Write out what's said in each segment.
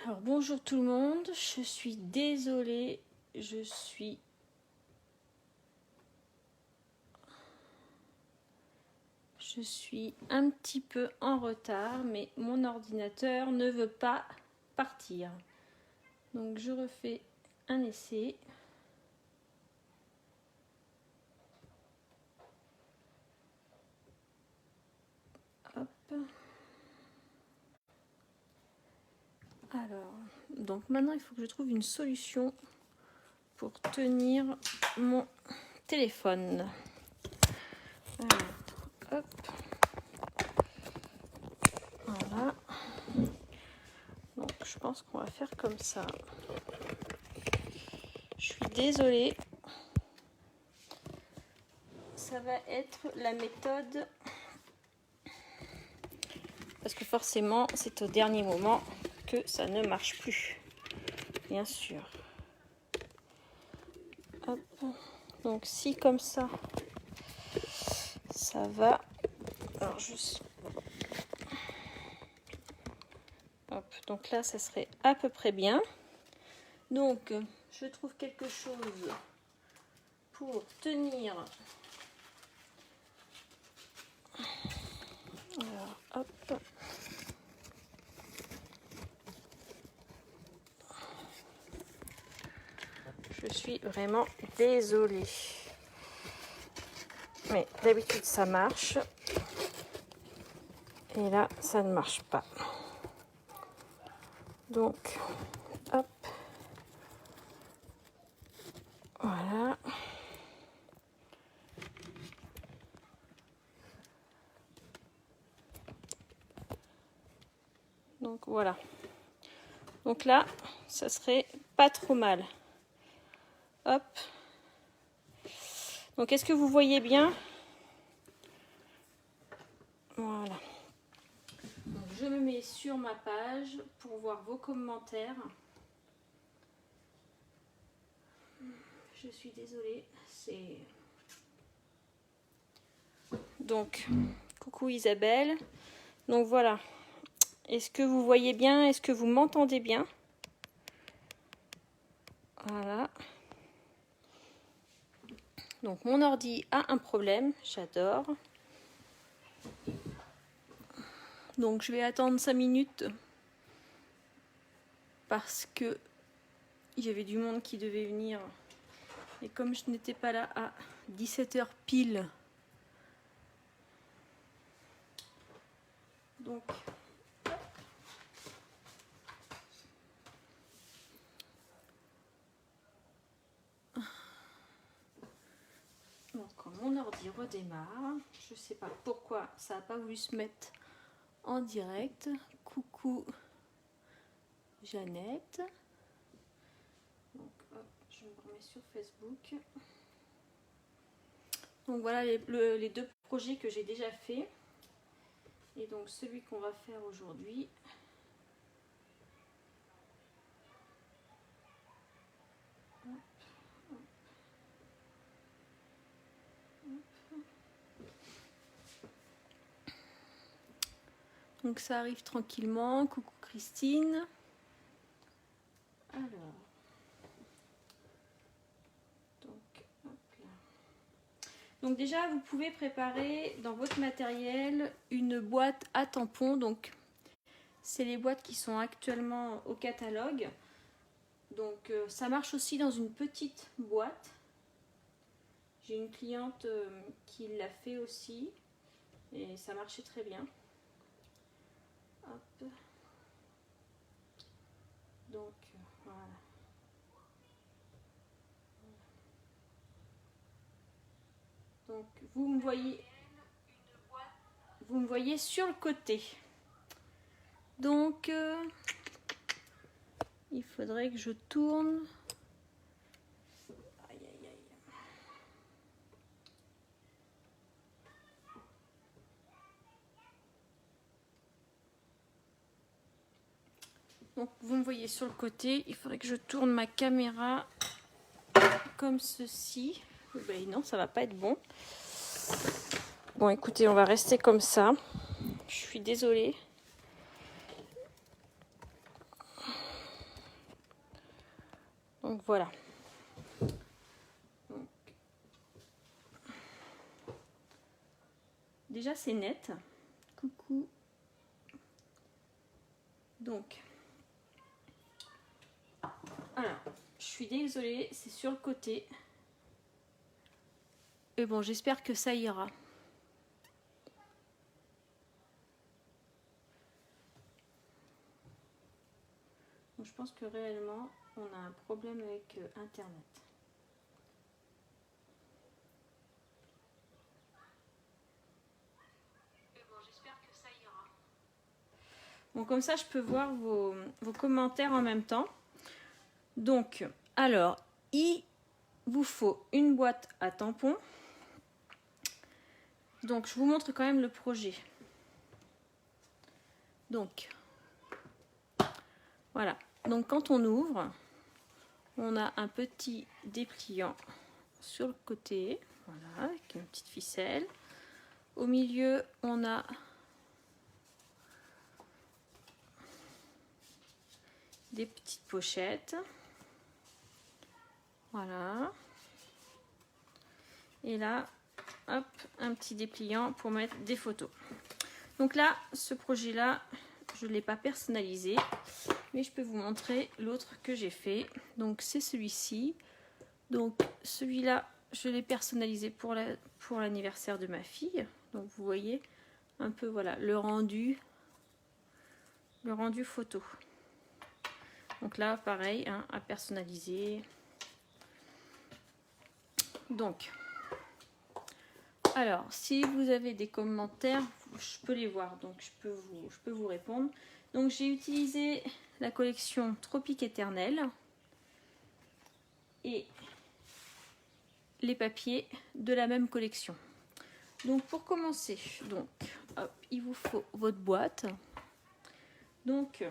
Alors bonjour tout le monde, je suis désolée, je suis un petit peu en retard, mais mon ordinateur ne veut pas partir. Donc je refais un essai. Hop. Alors, donc maintenant il faut que je trouve une solution pour tenir mon téléphone. Alors, hop. Voilà. Donc je pense qu'on va faire comme ça. Je suis désolée. Ça va être la méthode parce que forcément c'est au dernier moment que ça ne marche plus, bien sûr. Hop. Donc si comme ça va, alors juste hop, donc là ça serait à peu près bien. Donc je trouve quelque chose pour tenir. Alors hop. Je suis vraiment désolée. Mais d'habitude ça marche. Et là ça ne marche pas. Donc hop. Voilà. Donc voilà. Donc là, ça serait pas trop mal. Hop. Donc est-ce que vous voyez bien? Voilà. Donc, je me mets sur ma page pour voir vos commentaires. Je suis désolée, c'est... Donc, coucou Isabelle. Donc voilà. Est-ce que vous voyez bien? Est-ce que vous m'entendez bien? Voilà. Donc mon ordi a un problème, j'adore. Donc je vais attendre 5 minutes parce que il y avait du monde qui devait venir. Et comme je n'étais pas là à 17h pile, donc quand mon ordi redémarre, je sais pas pourquoi ça n'a pas voulu se mettre en direct. Coucou Jeannette. Donc hop, je me remets sur Facebook. Donc voilà les deux projets que j'ai déjà fait. Et donc celui qu'on va faire aujourd'hui. Donc ça arrive tranquillement. Coucou Christine. Alors. Donc déjà, vous pouvez préparer dans votre matériel une boîte à tampons. Donc, c'est les boîtes qui sont actuellement au catalogue. Donc, ça marche aussi dans une petite boîte. J'ai une cliente qui l'a fait aussi. Et ça marchait très bien. Hop. Donc, voilà. Donc, vous me voyez sur le côté. Donc, il faudrait que je tourne. Aïe, aïe, aïe. Donc, vous me voyez sur le côté. Il faudrait que je tourne ma caméra comme ceci. Ben non, ça va pas être bon. Bon, écoutez, on va rester comme ça. Je suis désolée. Donc voilà. Donc, déjà c'est net. Coucou. Donc, alors, je suis désolée, c'est sur le côté. Et bon, j'espère que ça ira. Donc, je pense que réellement, on a un problème avec Internet. Et bon, j'espère que ça ira. Bon, comme ça, je peux voir vos commentaires en même temps. Donc, alors, il vous faut une boîte à tampons. Donc, je vous montre quand même le projet. Donc, voilà. Donc, quand on ouvre, on a un petit dépliant sur le côté, voilà, avec une petite ficelle. Au milieu, on a des petites pochettes. Voilà. Et là, hop, un petit dépliant pour mettre des photos. Donc là, ce projet-là, je ne l'ai pas personnalisé, mais je peux vous montrer l'autre que j'ai fait. Donc c'est celui-ci. Donc celui-là, je l'ai personnalisé pour l'anniversaire de ma fille. Donc vous voyez un peu, voilà, le rendu photo. Donc là, pareil, hein, à personnaliser. Donc, alors, si vous avez des commentaires, je peux les voir, donc je peux vous répondre. Donc, j'ai utilisé la collection Tropique Éternel et les papiers de la même collection. Donc, pour commencer, donc, hop, il vous faut votre boîte. Donc,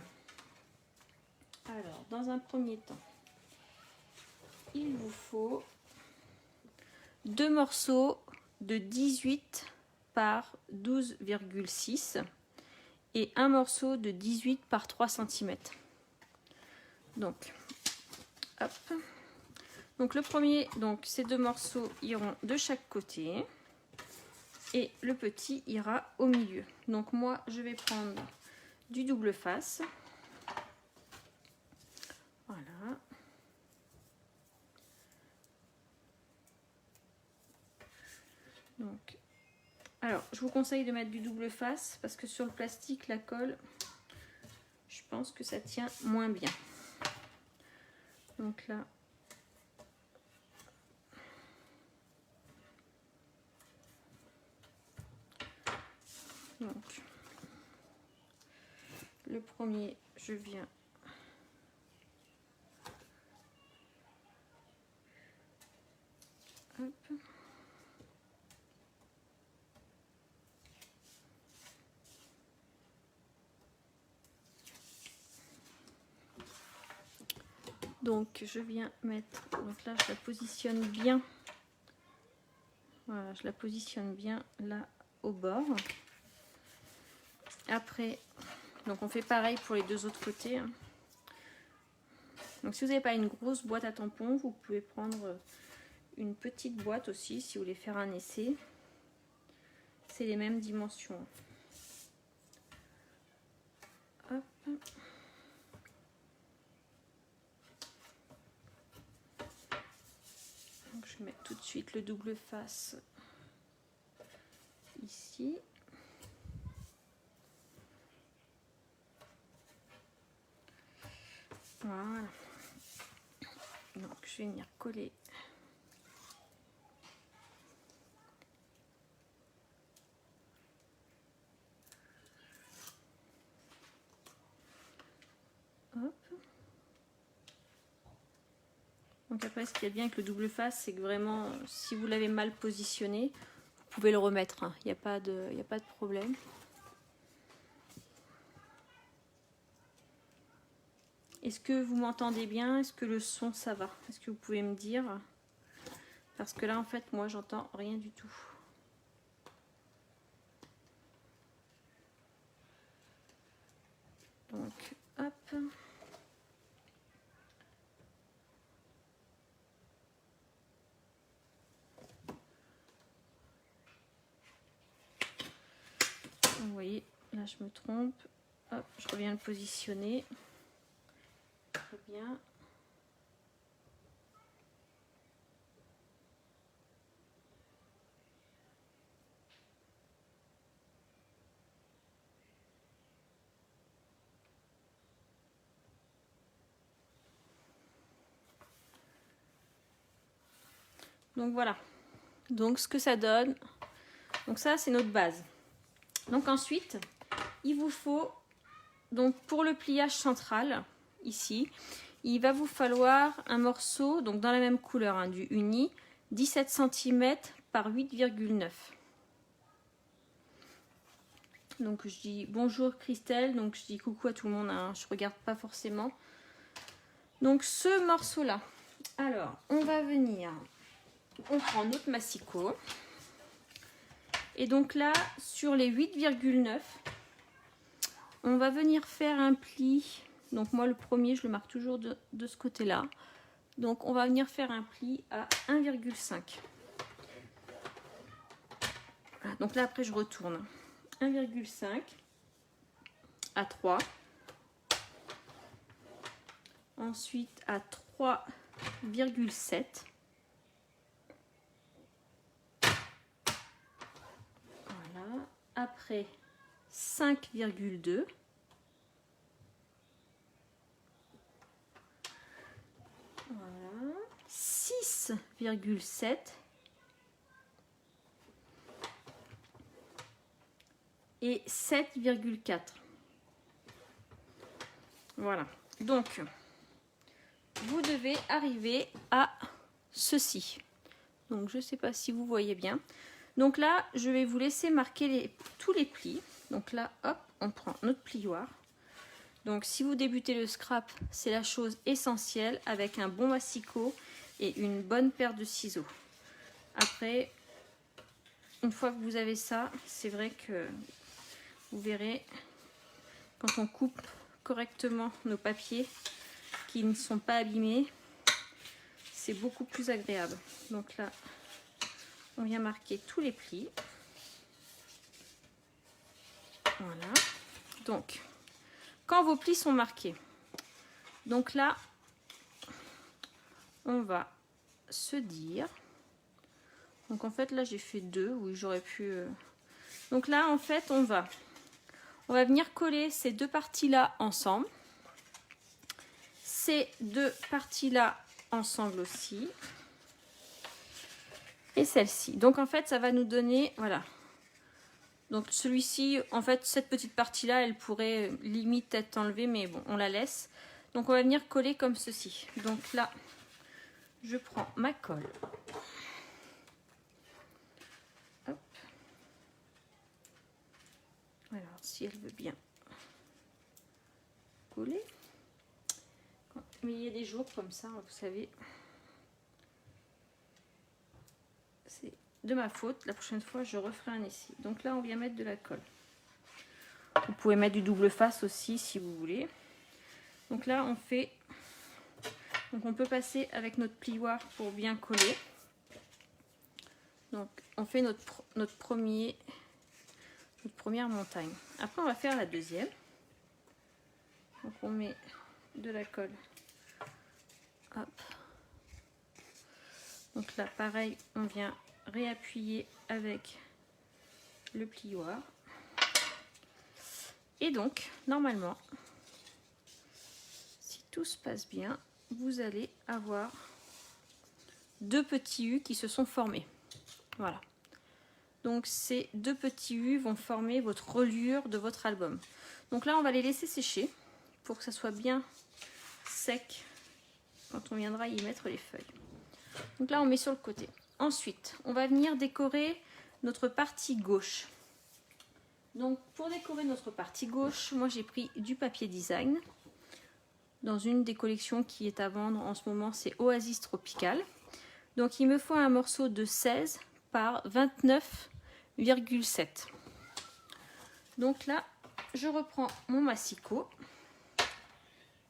alors, dans un premier temps, il vous faut 2 morceaux de 18 par 12,6 et un morceau de 18 par 3 cm. Donc, hop. Donc le premier, donc ces 2 morceaux iront de chaque côté et le petit ira au milieu. Donc moi, je vais prendre du double face. Voilà. Donc, alors, je vous conseille de mettre du double face parce que sur le plastique, la colle, je pense que ça tient moins bien. Donc là, donc, le premier, je viens hop. Donc je viens mettre, donc là je la positionne bien, voilà, je la positionne bien là au bord. Après, donc on fait pareil pour les 2 autres côtés, hein. Donc si vous n'avez pas une grosse boîte à tampons, vous pouvez prendre une petite boîte aussi si vous voulez faire un essai. C'est les mêmes dimensions. Hop. Donc je vais mettre tout de suite le double face ici. Voilà. Donc je vais venir coller. Hop. Donc après, ce qu'il y a bien avec le double face, c'est que vraiment, si vous l'avez mal positionné, vous pouvez le remettre, hein. Il n'y a pas de problème. Est-ce que vous m'entendez bien? Est-ce que le son, ça va? Est-ce que vous pouvez me dire? Parce que là, en fait, moi, j'entends rien du tout. Donc, hop. je me trompe. Hop, je reviens le positionner. Très bien. Donc voilà. Donc ce que ça donne. Donc ça, c'est notre base. Donc ensuite, il vous faut, donc pour le pliage central, ici, il va vous falloir un morceau, donc dans la même couleur, hein, du uni, 17 cm par 8,9. Donc je dis bonjour Christelle, donc je dis coucou à tout le monde, hein, je regarde pas forcément. Donc ce morceau-là, alors on va venir, on prend notre massicot. Et donc là, sur les 8,9, on va venir faire un pli. Donc moi, le premier, je le marque toujours de ce côté-là. Donc on va venir faire un pli à 1,5. Voilà, donc là, après, je retourne. 1,5 à 3. Ensuite, à 3,7. Après 5,2. Voilà. 6,7. Et 7,4. Voilà. Donc, vous devez arriver à ceci. Donc, je ne sais pas si vous voyez bien. Donc là, je vais vous laisser marquer tous les plis. Donc là, hop, on prend notre plioir. Donc si vous débutez le scrap, c'est la chose essentielle avec un bon massicot et une bonne paire de ciseaux. Après, une fois que vous avez ça, c'est vrai que vous verrez, quand on coupe correctement nos papiers qui ne sont pas abîmés, c'est beaucoup plus agréable. Donc là, on vient marquer tous les plis. Voilà. Donc, quand vos plis sont marqués, donc là, on va se dire. Donc en fait, là, j'ai fait 2. Oui, j'aurais pu. Donc là, en fait, on va venir coller ces deux parties-là ensemble. Ces deux parties-là ensemble aussi. Et celle-ci. Donc en fait, ça va nous donner, voilà. Donc celui-ci, en fait, cette petite partie-là, elle pourrait limite être enlevée, mais bon, on la laisse. Donc on va venir coller comme ceci. Donc là, je prends ma colle. Hop. Alors, si elle veut bien coller. Mais il y a des jours comme ça, vous savez. C'est de ma faute. La prochaine fois, je referai un essai. Donc là, on vient mettre de la colle. Vous pouvez mettre du double face aussi, si vous voulez. Donc là, on fait... Donc on peut passer avec notre plioir pour bien coller. Donc on fait notre première montagne. Après, on va faire la deuxième. Donc on met de la colle. Hop. Donc là, pareil, on vient réappuyer avec le plioir. Et donc, normalement, si tout se passe bien, vous allez avoir deux petits U qui se sont formés. Voilà. Donc ces deux petits U vont former votre reliure de votre album. Donc là, on va les laisser sécher pour que ça soit bien sec quand on viendra y mettre les feuilles. Donc là, on met sur le côté. Ensuite, on va venir décorer notre partie gauche. Donc pour décorer notre partie gauche, moi j'ai pris du papier design. Dans une des collections qui est à vendre en ce moment, c'est Oasis Tropical. Donc il me faut un morceau de 16 par 29,7. Donc là, je reprends mon massicot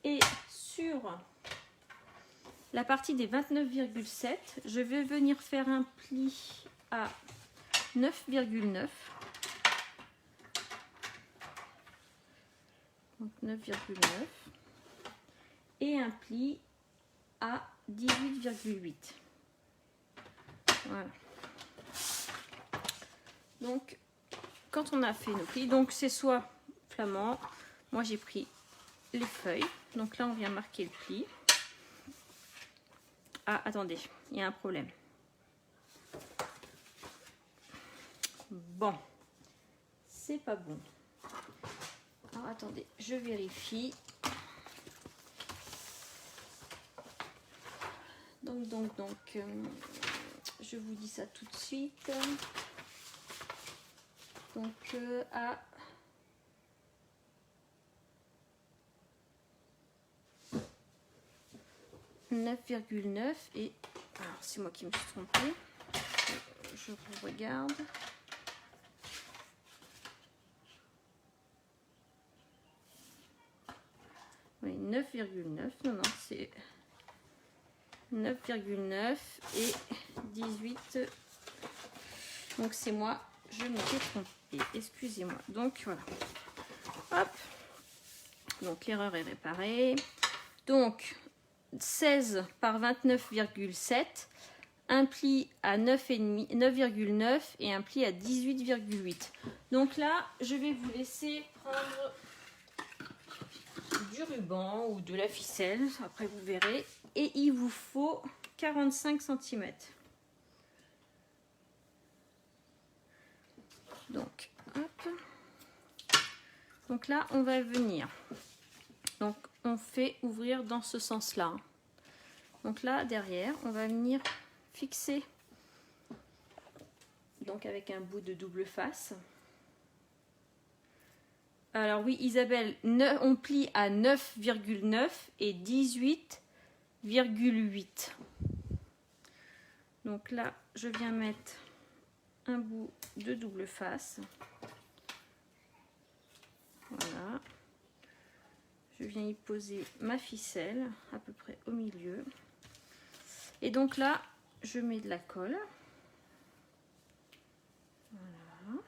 et sur la partie des 29,7, je vais venir faire un pli à 9,9. Donc 9,9. Et un pli à 18,8. Voilà. Donc, quand on a fait nos plis, donc c'est soit flamand, moi j'ai pris les feuilles. Donc là, on vient marquer le pli. Ah, attendez, il y a un problème. Bon, c'est pas bon. Alors, attendez, je vérifie. Donc, je vous dis ça tout de suite. Donc, à 9,9 et alors c'est moi qui me suis trompée. Je regarde. Oui, 9,9. Non, c'est 9,9 et 18. Donc c'est moi, je m'étais trompée. Excusez-moi. Donc voilà. Hop. Donc l'erreur est réparée. Donc 16 par 29,7. Un pli à 9,9 et un pli à 18,8. Donc là, je vais vous laisser prendre du ruban ou de la ficelle, après vous verrez. Et il vous faut 45 cm. Donc, hop. Donc là, on va venir. Donc, on fait ouvrir dans ce sens-là. Donc là, derrière, on va venir fixer. Donc, avec un bout de double face. Alors oui, Isabelle, on plie à 9,9 et 18,8. Donc là, je viens mettre un bout de double face. Voilà. Je viens y poser ma ficelle à peu près au milieu. Et donc là, je mets de la colle. Voilà.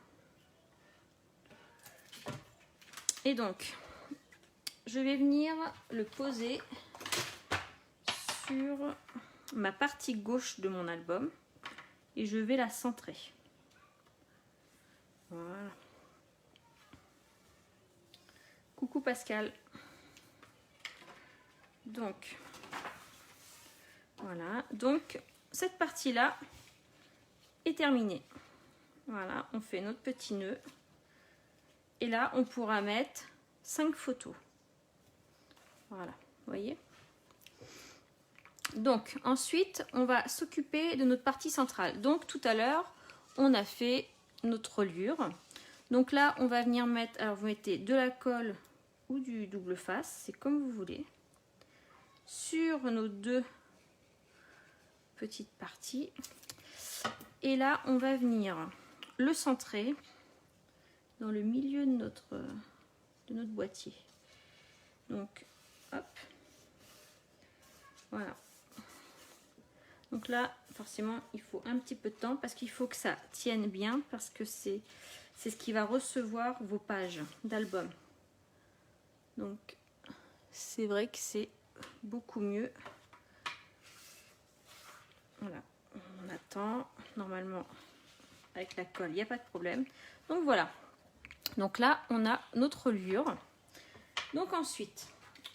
Et donc, je vais venir le poser sur ma partie gauche de mon album et je vais la centrer. Voilà. Coucou Pascal. Donc, voilà. Donc, cette partie-là est terminée. Voilà, on fait notre petit nœud. Et là, on pourra mettre 5 photos. Voilà, vous voyez. Donc, ensuite, on va s'occuper de notre partie centrale. Donc, tout à l'heure, on a fait notre reliure. Donc là, on va venir mettre, alors vous mettez de la colle ou du double face, c'est comme vous voulez, sur nos deux petites parties. Et là, on va venir le centrer dans le milieu de notre boîtier. Donc, hop. Voilà. Donc là, forcément, il faut un petit peu de temps parce qu'il faut que ça tienne bien parce que c'est ce qui va recevoir vos pages d'album. Donc, c'est vrai que c'est beaucoup mieux. Voilà. On attend. Normalement, avec la colle, il n'y a pas de problème. Donc, voilà. Donc là, on a notre reliure. Donc ensuite,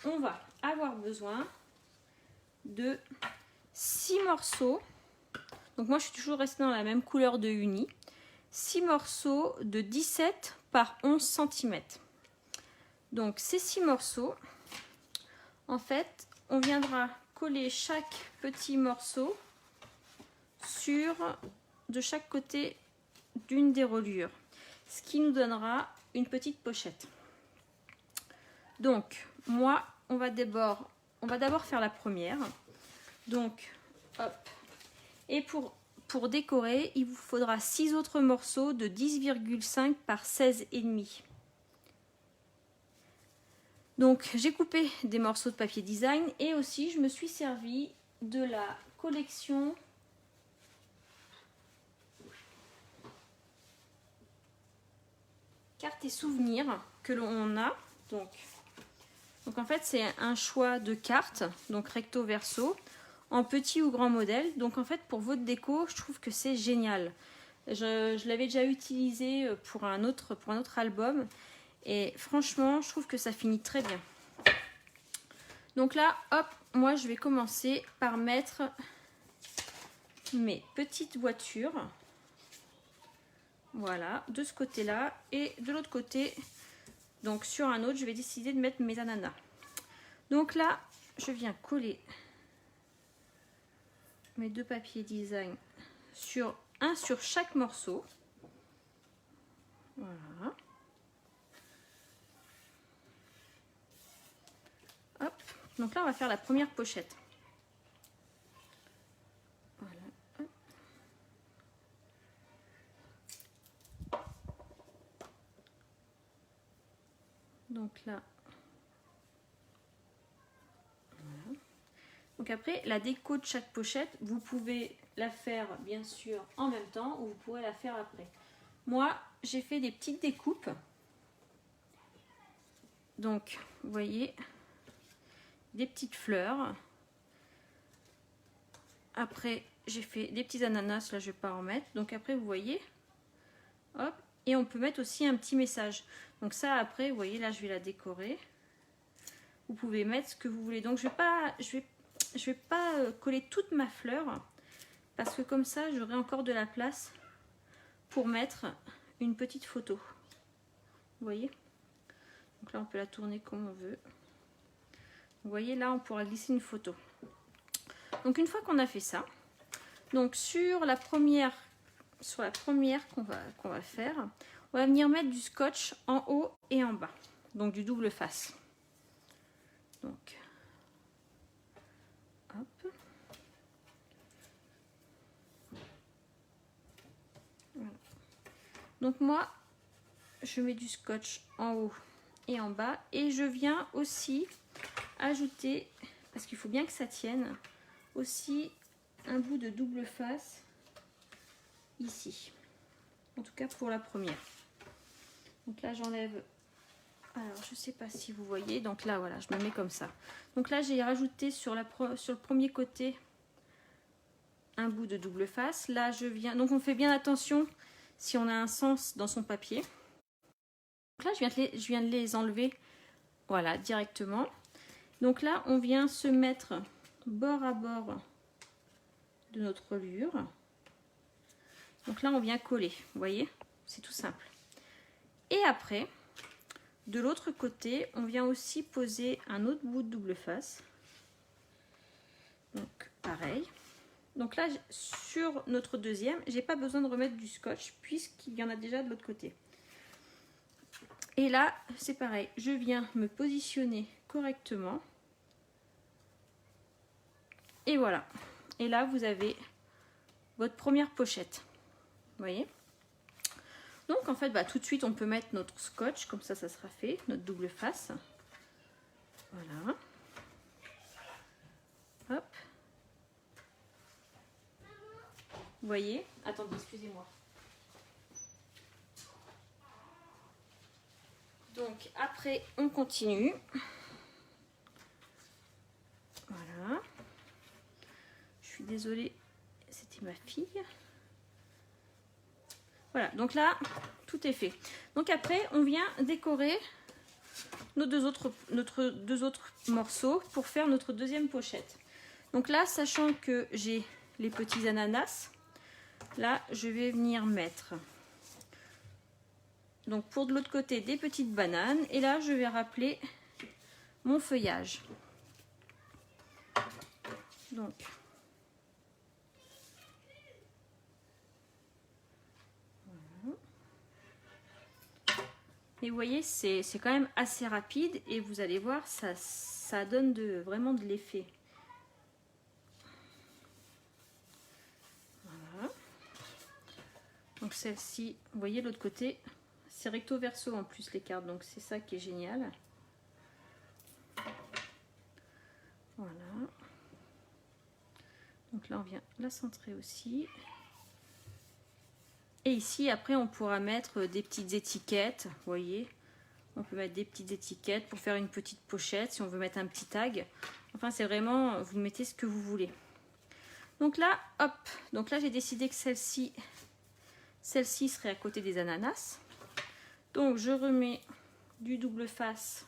on va avoir besoin de 6 morceaux. Donc moi, je suis toujours restée dans la même couleur de uni. 6 morceaux de 17 par 11 cm. Donc ces 6 morceaux, en fait, on viendra coller chaque petit morceau de chaque côté d'une des reliures. Ce qui nous donnera une petite pochette. Donc, moi, on va d'abord faire la première. Donc, hop. Et pour décorer, il vous faudra 6 autres morceaux de 10,5 par 16,5. Donc, j'ai coupé des morceaux de papier design et aussi, je me suis servi de la collection cartes et souvenirs que l'on a. Donc, Donc en fait c'est un choix de cartes, donc recto verso, en petit ou grand modèle. Donc en fait pour votre déco, je trouve que c'est génial. Je l'avais déjà utilisé pour un autre album et franchement je trouve que ça finit très bien. Donc là, hop, moi je vais commencer par mettre mes petites voitures. Voilà, de ce côté-là et de l'autre côté, donc sur un autre, je vais décider de mettre mes ananas. Donc là, je viens coller mes deux papiers design sur chaque morceau. Voilà. Hop. Donc là, on va faire la première pochette. Voilà. Hop. Donc là. Voilà. Donc après, la déco de chaque pochette, vous pouvez la faire bien sûr en même temps ou vous pourrez la faire après. Moi, j'ai fait des petites découpes. Donc, vous voyez, des petites fleurs. Après, j'ai fait des petits ananas, là je vais pas en mettre. Donc après, vous voyez, hop, et on peut mettre aussi un petit message. Donc ça, après, vous voyez, là je vais la décorer. Vous pouvez mettre ce que vous voulez. Donc je vais pas coller toute ma fleur parce que comme ça, j'aurai encore de la place pour mettre une petite photo. Vous voyez? Donc là, on peut la tourner comme on veut. Vous voyez, là, on pourra glisser une photo. Donc une fois qu'on a fait ça, donc sur la première qu'on va faire, on va venir mettre du scotch en haut et en bas, donc du double face. Donc, hop. Voilà. Donc moi, je mets du scotch en haut et en bas et je viens aussi ajouter, parce qu'il faut bien que ça tienne, aussi un bout de double face ici, en tout cas pour la première. Donc là j'enlève, alors je sais pas si vous voyez, donc là voilà, je me mets comme ça. Donc là j'ai rajouté sur le premier côté un bout de double face. Là je viens, donc on fait bien attention si on a un sens dans son papier. Donc là je viens de les enlever, voilà, directement. Donc là on vient se mettre bord à bord de notre reliure. Donc là on vient coller, vous voyez, c'est tout simple. Et après, de l'autre côté, on vient aussi poser un autre bout de double face. Donc pareil. Donc là, sur notre deuxième, j'ai pas besoin de remettre du scotch puisqu'il y en a déjà de l'autre côté. Et là, c'est pareil, je viens me positionner correctement. Et voilà. Et là, vous avez votre première pochette. Vous voyez? Donc, en fait, bah, tout de suite, on peut mettre notre scotch. Comme ça sera fait. Notre double face. Voilà. Hop. Vous voyez? Attendez, excusez-moi. Donc, après, on continue. Voilà. Je suis désolée, c'était ma fille. Voilà, donc là, tout est fait. Donc après, on vient décorer nos deux autres morceaux pour faire notre deuxième pochette. Donc là, sachant que j'ai les petits ananas, là, je vais venir mettre, donc pour de l'autre côté, des petites bananes. Et là, je vais rappeler mon feuillage. Donc, et vous voyez, c'est quand même assez rapide et vous allez voir, ça donne vraiment de l'effet. Voilà. Donc celle-ci, vous voyez l'autre côté, c'est recto verso en plus les cartes, donc c'est ça qui est génial. Voilà. Donc là on vient la centrer aussi. Et ici après on pourra mettre des petites étiquettes, vous voyez, On peut mettre des petites étiquettes pour faire une petite pochette, si on veut mettre un petit tag. Enfin, c'est vraiment, vous mettez ce que vous voulez. Donc là, hop, donc là j'ai décidé que celle-ci serait à côté des ananas. Donc je remets du double face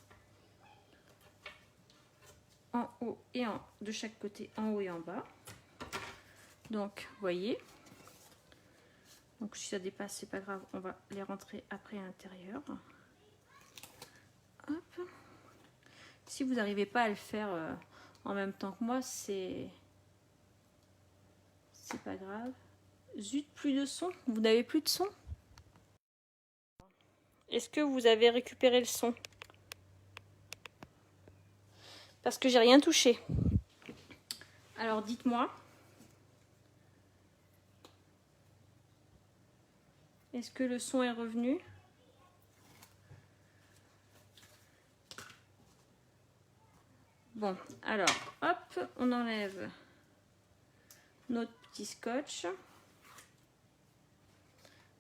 en haut et de chaque côté, en haut et en bas. Donc, vous voyez. Donc si ça dépasse, c'est pas grave, on va les rentrer après à l'intérieur. Hop. Si vous n'arrivez pas à le faire en même temps que moi, c'est pas grave. Zut, plus de son. Vous n'avez plus de son? Est-ce que vous avez récupéré le son? Parce que j'ai rien touché. Alors dites-moi. Est-ce que le son est revenu? Bon, alors, hop, on enlève notre petit scotch.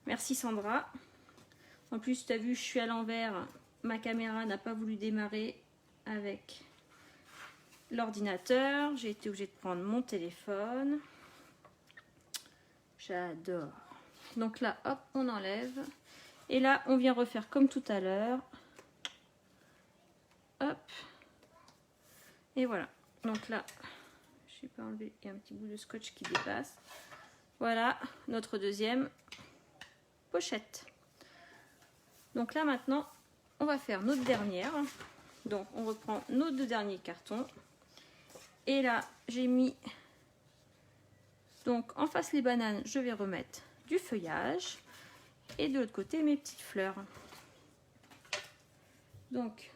Merci Sandra. En plus, tu as vu, je suis à l'envers. Ma caméra n'a pas voulu démarrer avec l'ordinateur. J'ai été obligée de prendre mon téléphone. J'adore. Donc là, hop, on enlève. Et là, on vient refaire comme tout à l'heure. Hop. Et voilà. Donc là, je n'ai pas enlevé, il y a un petit bout de scotch qui dépasse. Voilà, notre deuxième pochette. Donc là, maintenant, on va faire notre dernière. Donc, on reprend nos deux derniers cartons. Et là, j'ai mis... Donc, en face les bananes, je vais remettre du feuillage. Et de l'autre côté, mes petites fleurs. Donc,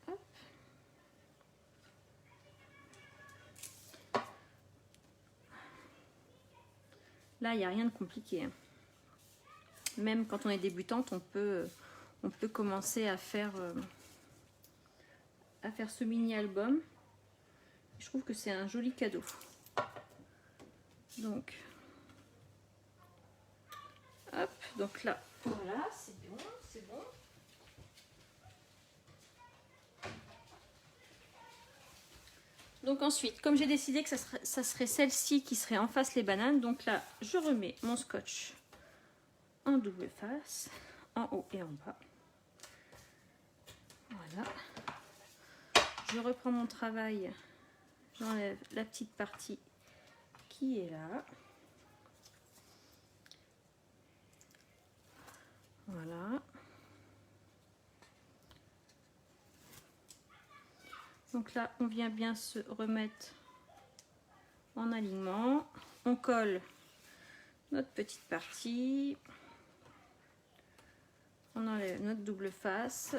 hop. Là, il n'y a rien de compliqué. Même quand on est débutante, on peut commencer à faire ce mini-album. Je trouve que c'est un joli cadeau. Donc, hop, donc là, voilà, c'est bon, c'est bon. Donc ensuite, comme j'ai décidé que ça serait celle-ci qui serait en face les bananes, donc là, je remets mon scotch en double face, en haut et en bas. Voilà. Je reprends mon travail, j'enlève la petite partie qui est là. Voilà. Donc là, on vient bien se remettre en alignement. On colle notre petite partie. On enlève notre double face.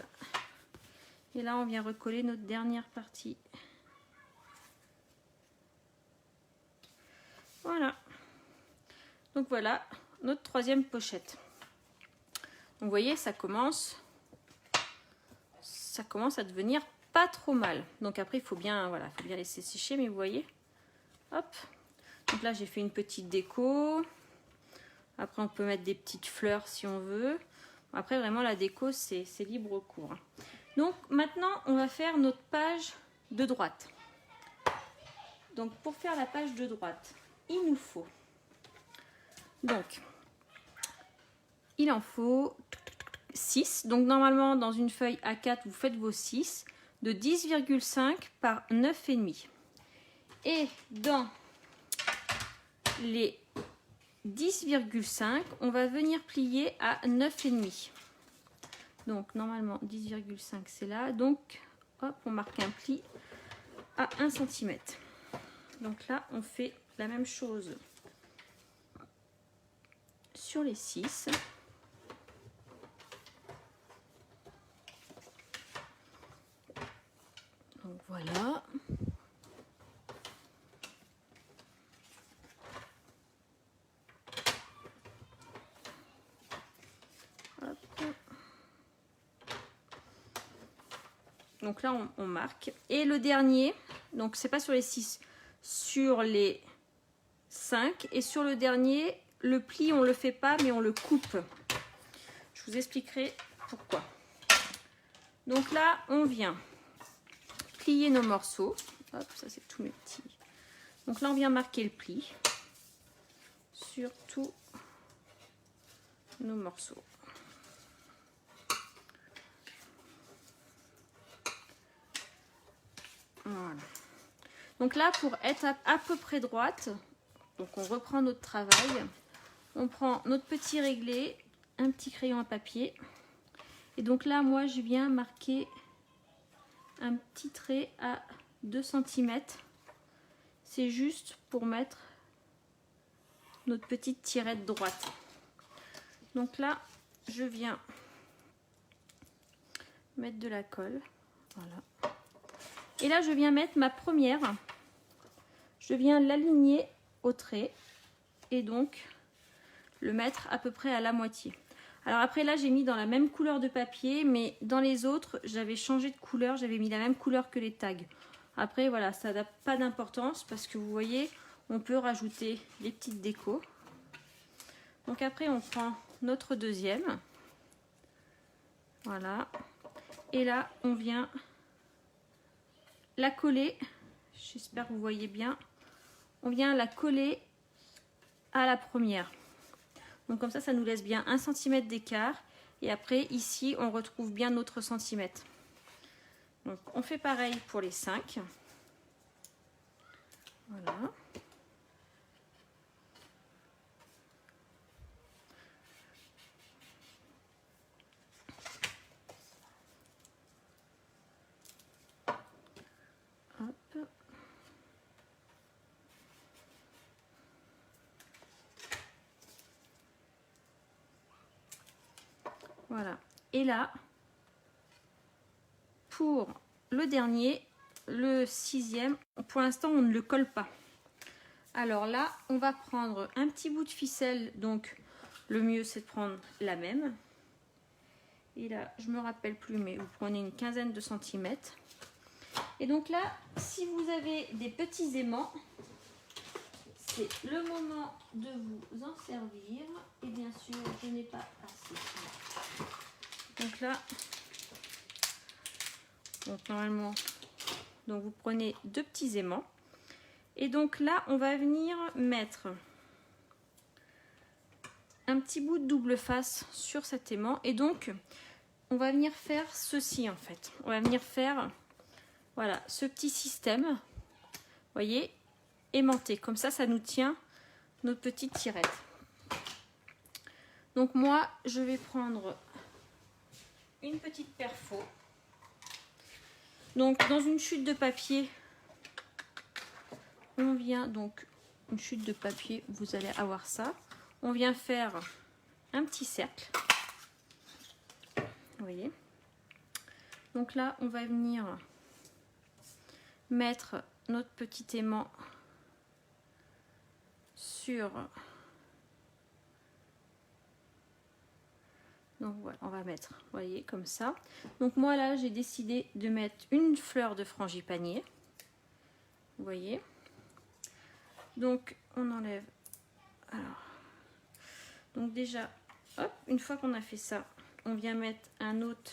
Et là, on vient recoller notre dernière partie. Voilà. Donc voilà, notre troisième pochette. Donc vous voyez, ça commence à devenir pas trop mal. Donc après, il faut bien, voilà, faut bien laisser sécher, mais vous voyez, hop. Donc là, j'ai fait une petite déco. Après, on peut mettre des petites fleurs si on veut. Après, vraiment, la déco, c'est libre cours. Donc maintenant, on va faire notre page de droite. Donc pour faire la page de droite, il nous faut, donc, il en faut 6. Donc normalement, dans une feuille A4, vous faites vos 6 de 10,5 par 9,5. Et dans les 10,5, on va venir plier à 9,5. Donc normalement 10,5 c'est là. Donc hop, on marque un pli à 1 cm. Donc là, on fait la même chose sur les 6. Donc voilà. Hop. Donc là, on marque. Et le dernier, donc c'est pas sur les 6, sur les 5. Et sur le dernier, le pli, on le fait pas, mais on le coupe. Je vous expliquerai pourquoi. Donc là, on vient plier nos morceaux. Hop, ça c'est tous mes petits. Donc là, on vient marquer le pli sur tous nos morceaux. Voilà. Donc là, pour être à peu près droite, donc on reprend notre travail. On prend notre petit réglé, un petit crayon à papier. Et donc là, moi, je viens marquer un petit trait à 2 cm. C'est juste pour mettre notre petite tirette droite. Donc là, je viens mettre de la colle. Voilà. Et là, je viens mettre ma première. Je viens l'aligner au trait et donc le mettre à peu près à la moitié. Alors après là, j'ai mis dans la même couleur de papier, mais dans les autres, j'avais changé de couleur, j'avais mis la même couleur que les tags. Après voilà, ça n'a pas d'importance parce que vous voyez, on peut rajouter les petites décos. Donc après, on prend notre deuxième. Voilà. Et là, on vient la coller. J'espère que vous voyez bien. On vient la coller à la première. Donc comme ça nous laisse bien 1 cm d'écart. Et après, ici, on retrouve bien notre centimètre. Donc on fait pareil pour les 5. Voilà. Hop. Voilà. Et là, pour le dernier, le 6e, pour l'instant, on ne le colle pas. Alors là, on va prendre un petit bout de ficelle. Donc, le mieux, c'est de prendre la même. Et là, je me rappelle plus, mais vous prenez une quinzaine de centimètres. Et donc là, si vous avez des petits aimants, c'est le moment de vous en servir. Et bien sûr, je n'ai pas assez. Donc là, donc normalement, donc vous prenez 2 petits aimants. Et donc là, on va venir mettre un petit bout de double face sur cet aimant. Et donc, on va venir faire ceci en fait. On va venir faire, voilà, ce petit système. Vous voyez, aimanté. Comme ça nous tient notre petite tirette. Donc moi, je vais prendre une petite perfo. Donc dans une chute de papier, on vient donc une chute de papier, vous allez avoir ça. On vient faire un petit cercle. Vous voyez. Donc là, on va venir mettre notre petit aimant sur. Donc voilà, on va mettre, vous voyez, comme ça. Donc moi là, j'ai décidé de mettre une fleur de frangipanier. Vous voyez. Donc on enlève. Alors, donc déjà, hop, une fois qu'on a fait ça, on vient mettre un autre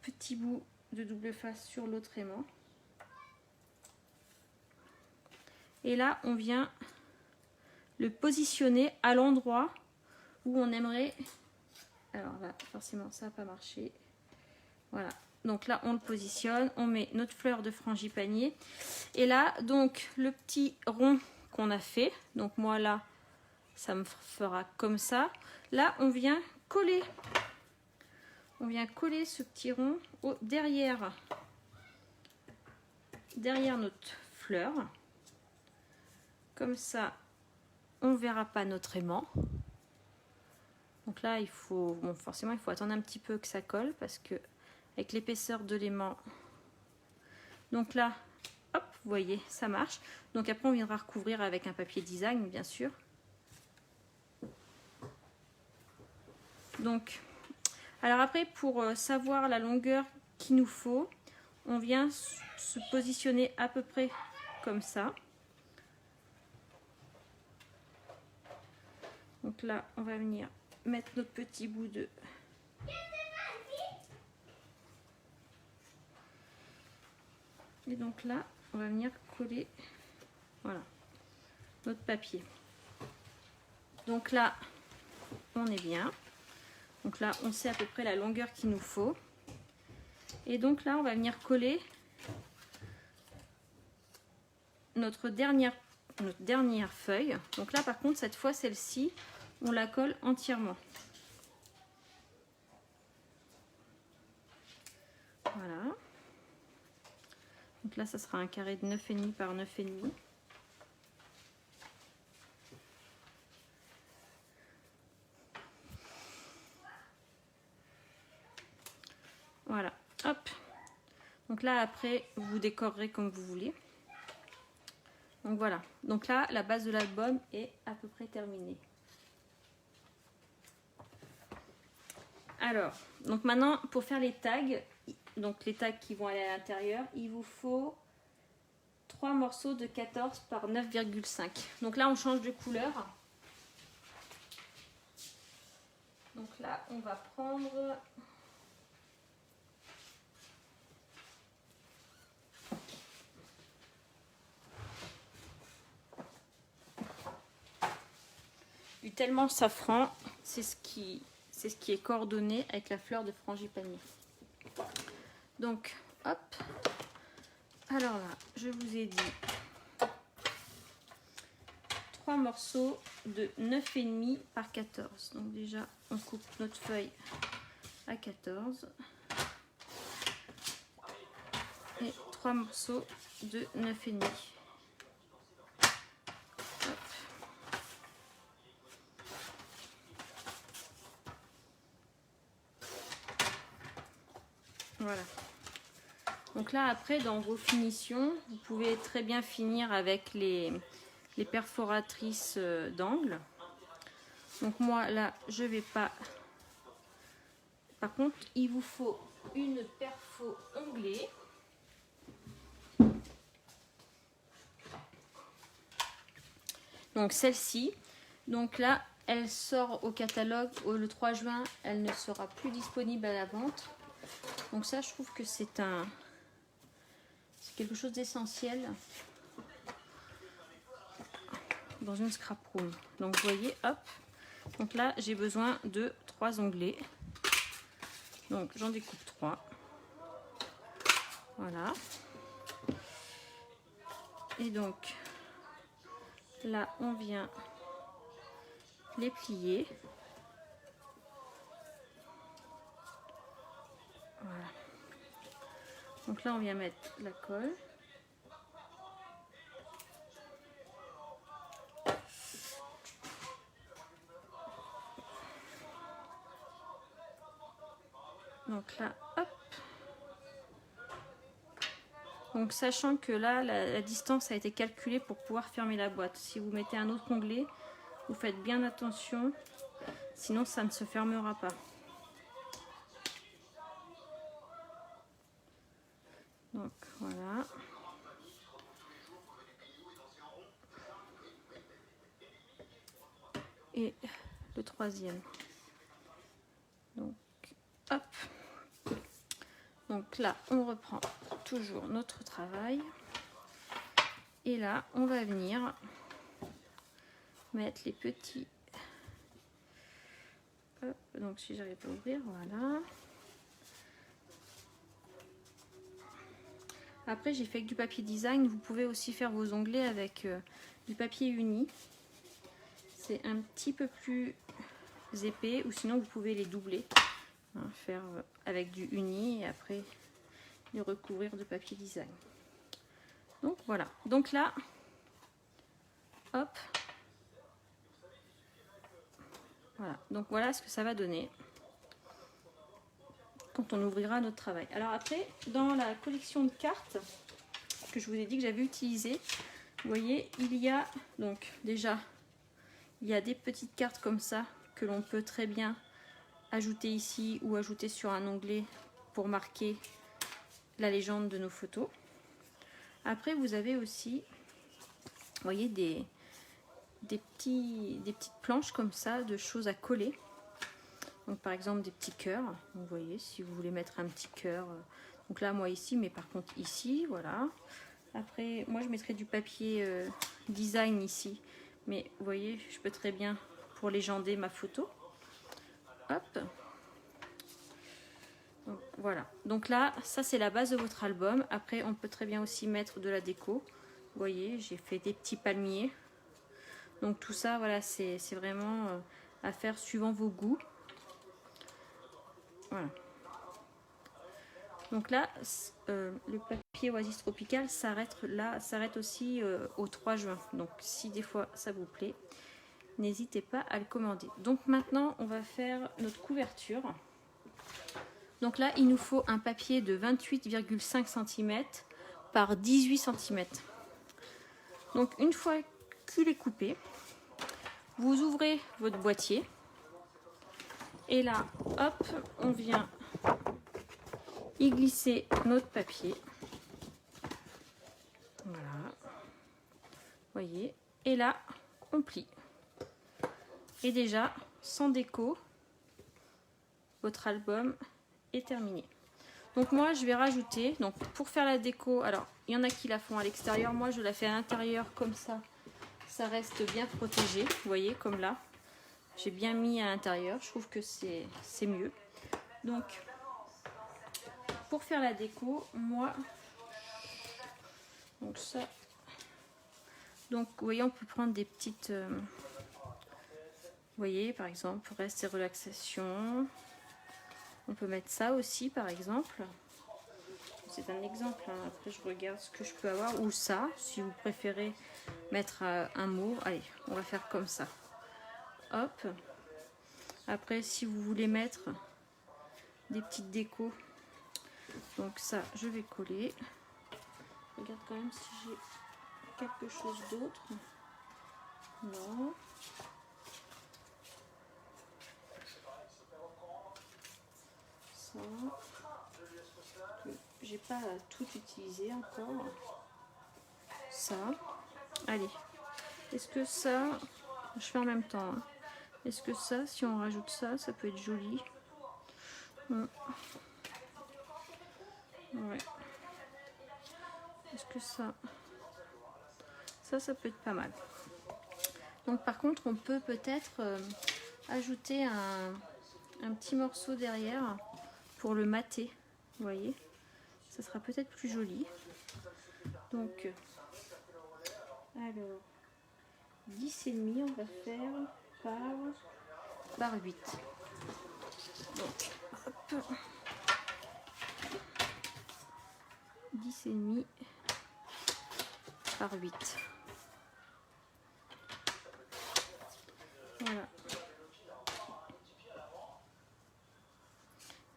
petit bout de double face sur l'autre aimant. Et là, on vient le positionner à l'endroit où on aimerait. Alors là, forcément, ça n'a pas marché. Voilà. Donc là, on le positionne, on met notre fleur de frangipanier. Et là, donc, le petit rond qu'on a fait. Donc moi, là, ça me fera comme ça. Là, on vient coller. On vient coller ce petit rond derrière notre fleur. Comme ça, on ne verra pas notre aimant. Donc là, il faut, bon, forcément, il faut attendre un petit peu que ça colle parce que avec l'épaisseur de l'aimant. Donc là, hop, vous voyez, ça marche. Donc après, on viendra recouvrir avec un papier design, bien sûr. Donc, alors après, pour savoir la longueur qu'il nous faut, on vient se positionner à peu près comme ça. Donc là, on va venir mettre notre petit bout de Et donc là, on va venir coller, voilà, notre papier. Donc là, on est bien. Donc là, on sait à peu près la longueur qu'il nous faut. Et donc là, on va venir coller notre dernière feuille. Donc là, par contre, cette fois, celle-ci, on la colle entièrement. Voilà. Donc là, ça sera un carré de 9,5 par 9,5. Voilà, hop. Donc là, après, vous décorerez comme vous voulez. Donc voilà. Donc là, la base de l'album est à peu près terminée. Alors, donc maintenant, pour faire les tags, donc les tags qui vont aller à l'intérieur, il vous faut 3 morceaux de 14 par 9,5. Donc là, on change de couleur. Donc là, on va prendre... du tellement safran, c'est ce qui est coordonné avec la fleur de frangipanier. Donc, hop. Alors là, je vous ai dit 3 morceaux de 9,5 par 14. Donc déjà, on coupe notre feuille à 14. Et 3 morceaux de 9,5. Voilà. Donc là, après, dans vos finitions, vous pouvez très bien finir avec les perforatrices d'angle. Donc moi, là, je vais pas... Par contre, il vous faut une perfo onglée. Donc celle-ci. Donc là, elle sort au catalogue le 3 juin. Elle ne sera plus disponible à la vente. Donc ça, je trouve que c'est quelque chose d'essentiel dans une scrap room. Donc vous voyez, hop. Donc là, j'ai besoin de 3 onglets. Donc j'en découpe 3. Voilà. Et donc là, on vient les plier. Voilà. Donc là, on vient mettre la colle. Donc là, hop. Donc sachant que là, la distance a été calculée pour pouvoir fermer la boîte. Si vous mettez un autre onglet, vous faites bien attention, sinon ça ne se fermera pas. Donc voilà. Et le troisième. Donc hop. Donc là, on reprend toujours notre travail. Et là, on va venir mettre les petits... Hop, donc si j'arrive pas à ouvrir, voilà. Après, j'ai fait avec du papier design. Vous pouvez aussi faire vos onglets avec du papier uni. C'est un petit peu plus épais, ou sinon vous pouvez les doubler. Hein, faire avec du uni et après les recouvrir de papier design. Donc voilà. Donc là, hop. Voilà. Donc voilà ce que ça va donner quand on ouvrira notre travail. Alors après, dans la collection de cartes que je vous ai dit que j'avais utilisée, vous voyez, il y a donc déjà, il y a des petites cartes comme ça que l'on peut très bien ajouter ici ou ajouter sur un onglet pour marquer la légende de nos photos. Après, vous avez aussi, vous voyez, des petites planches comme ça de choses à coller. Donc par exemple des petits cœurs. Vous voyez, si vous voulez mettre un petit cœur Donc là, moi ici, mais par contre ici, voilà. Après, moi je mettrai du papier design ici. Mais vous voyez, je peux très bien pour légender ma photo. Hop. Donc, voilà. Donc là, ça c'est la base de votre album. Après, on peut très bien aussi mettre de la déco. Vous voyez, j'ai fait des petits palmiers. Donc tout ça, voilà, c'est vraiment à faire suivant vos goûts. Voilà. Donc là, le papier Oasis Tropical s'arrête là, s'arrête aussi au 3 juin. Donc si des fois ça vous plaît, n'hésitez pas à le commander. Donc maintenant, on va faire notre couverture. Donc là, il nous faut un papier de 28,5 cm par 18 cm. Donc une fois qu'il est coupé, vous ouvrez votre boîtier. Et là, hop, on vient y glisser notre papier. Voilà. Voyez. Et là, on plie. Et déjà, sans déco, votre album est terminé. Donc moi, je vais rajouter, donc pour faire la déco, alors il y en a qui la font à l'extérieur, moi je la fais à l'intérieur comme ça. Ça reste bien protégé, vous voyez, comme là. J'ai bien mis à l'intérieur, je trouve que c'est mieux. Donc, pour faire la déco, moi, donc ça, donc vous voyez, on peut prendre des petites, vous voyez, par exemple, reste et relaxation. On peut mettre ça aussi, par exemple. C'est un exemple, hein. Après je regarde ce que je peux avoir. Ou ça, si vous préférez mettre un mot. Allez, on va faire comme ça. Hop. Après, si vous voulez mettre des petites décos, donc ça, je vais coller. Je regarde quand même si j'ai quelque chose d'autre. Non. Ça. J'ai pas tout utilisé encore. Ça. Allez. Est-ce que ça, je fais en même temps, hein. Est-ce que ça, si on rajoute ça, ça peut être joli. Ouais. Est-ce que ça peut être pas mal. Donc par contre, on peut peut-être ajouter un petit morceau derrière pour le mater. Vous voyez, ça sera peut-être plus joli. Donc, alors, 10,5, on va faire par 8. Donc, hop. 10,5 par 8. Voilà.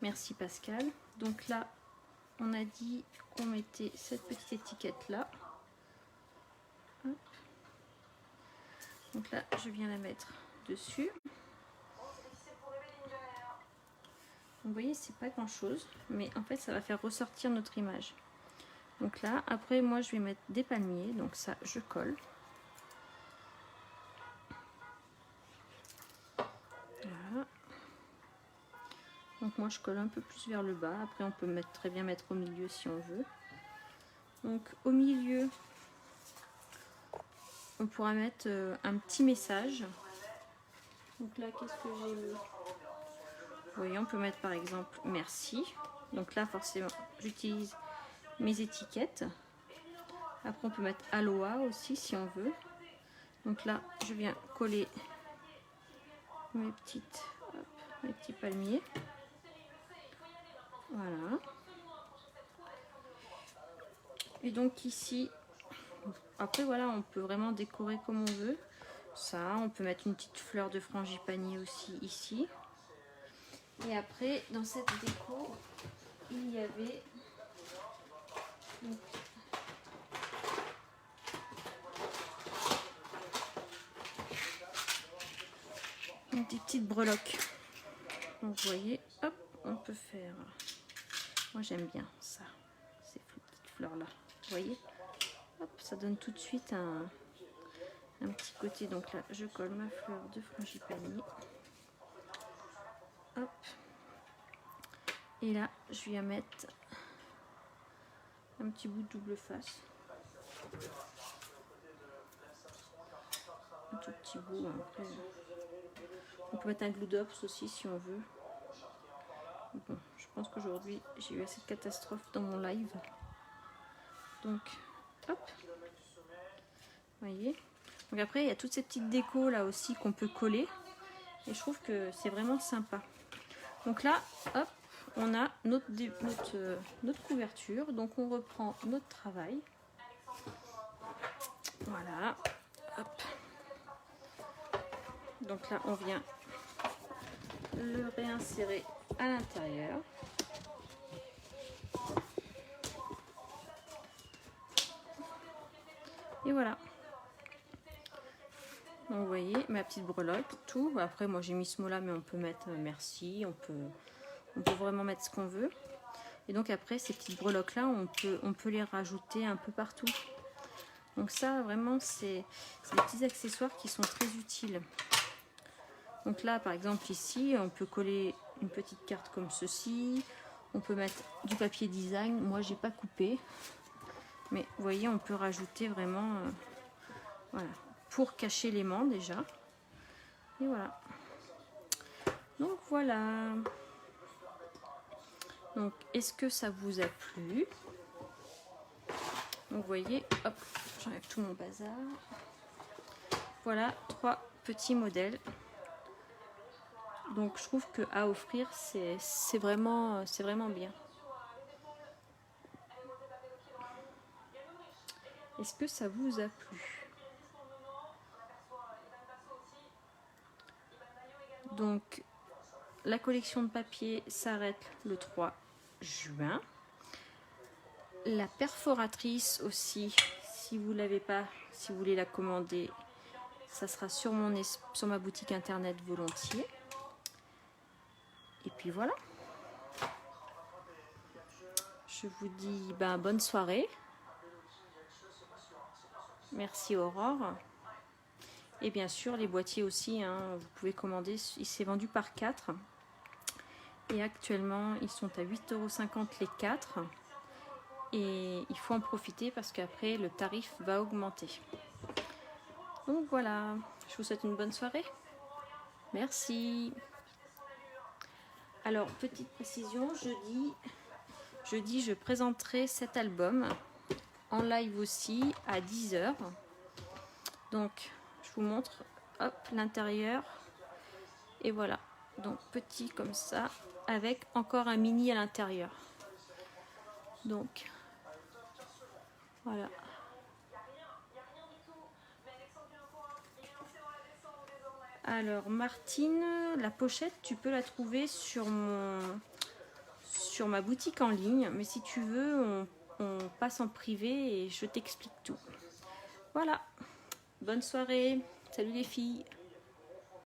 Merci Pascal. Donc là, on a dit qu'on mettait cette petite étiquette là. Hop. Donc là, je viens la mettre dessus. Vous voyez, c'est pas grand chose, mais en fait, ça va faire ressortir notre image. Donc là, après, moi, je vais mettre des palmiers. Donc ça, je colle. Voilà. Donc moi, je colle un peu plus vers le bas. Après, on peut très bien mettre au milieu si on veut. Donc au milieu, on pourra mettre un petit message. Donc là, qu'est-ce que j'ai mis? Vous voyez, on peut mettre par exemple merci. Donc là, forcément, j'utilise mes étiquettes. Après, on peut mettre aloha aussi si on veut. Donc là, je viens coller mes petits palmiers. Voilà. Et donc ici, après voilà, on peut vraiment décorer comme on veut. Ça, on peut mettre une petite fleur de frangipani aussi ici. Et après, dans cette déco, il y avait des petites breloques. Donc vous voyez, hop, on peut faire. Moi j'aime bien ça, ces petites fleurs là. Vous voyez, hop, ça donne tout de suite un petit côté. Donc là, je colle ma fleur de frangipani. Hop. Et là, je viens mettre un petit bout de double face. Un tout petit bout. Après, on peut mettre un glue dops aussi si on veut. Bon, je pense qu'aujourd'hui j'ai eu assez de catastrophes dans mon live. Donc, hop. Vous voyez. Donc après, il y a toutes ces petites décos là aussi qu'on peut coller. Et je trouve que c'est vraiment sympa. Donc là, hop, on a notre couverture. Donc on reprend notre travail. Voilà. Hop. Donc là, on vient le réinsérer à l'intérieur. Et voilà. Donc vous voyez ma petite breloque, tout. Après moi j'ai mis ce mot là, mais on peut mettre merci, on peut vraiment mettre ce qu'on veut. Et donc après ces petites breloques là, on peut les rajouter un peu partout. Donc ça vraiment c'est des petits accessoires qui sont très utiles. Donc là par exemple ici, on peut coller une petite carte comme ceci. On peut mettre du papier design. Moi j'ai pas coupé, mais vous voyez on peut rajouter vraiment voilà, pour cacher l'aimant déjà. Et voilà. Donc voilà. Donc est-ce que ça vous a plu? Donc vous voyez, hop, j'enlève tout mon bazar. Voilà 3 petits modèles. Donc je trouve que à offrir c'est vraiment bien. Est-ce que ça vous a plu? Donc la collection de papier s'arrête le 3 juin. La perforatrice aussi, si vous l'avez pas, si vous voulez la commander, ça sera sur ma boutique internet volontiers. Et puis voilà. Je vous dis bonne soirée. Merci Aurore. Et bien sûr les boîtiers aussi, hein, vous pouvez commander, il s'est vendu par 4. Et actuellement ils sont à 8,50 € les 4. Et il faut en profiter parce qu'après le tarif va augmenter. Donc voilà, je vous souhaite une bonne soirée. Merci. Alors petite précision, jeudi je présenterai cet album en live aussi à 10 h. Donc je vous montre hop l'intérieur. Et voilà, donc petit comme ça avec encore un mini à l'intérieur. Donc voilà. Alors Martine, la pochette tu peux la trouver sur ma boutique en ligne, mais si tu veux on passe en privé et je t'explique tout. Voilà, bonne soirée, salut les filles.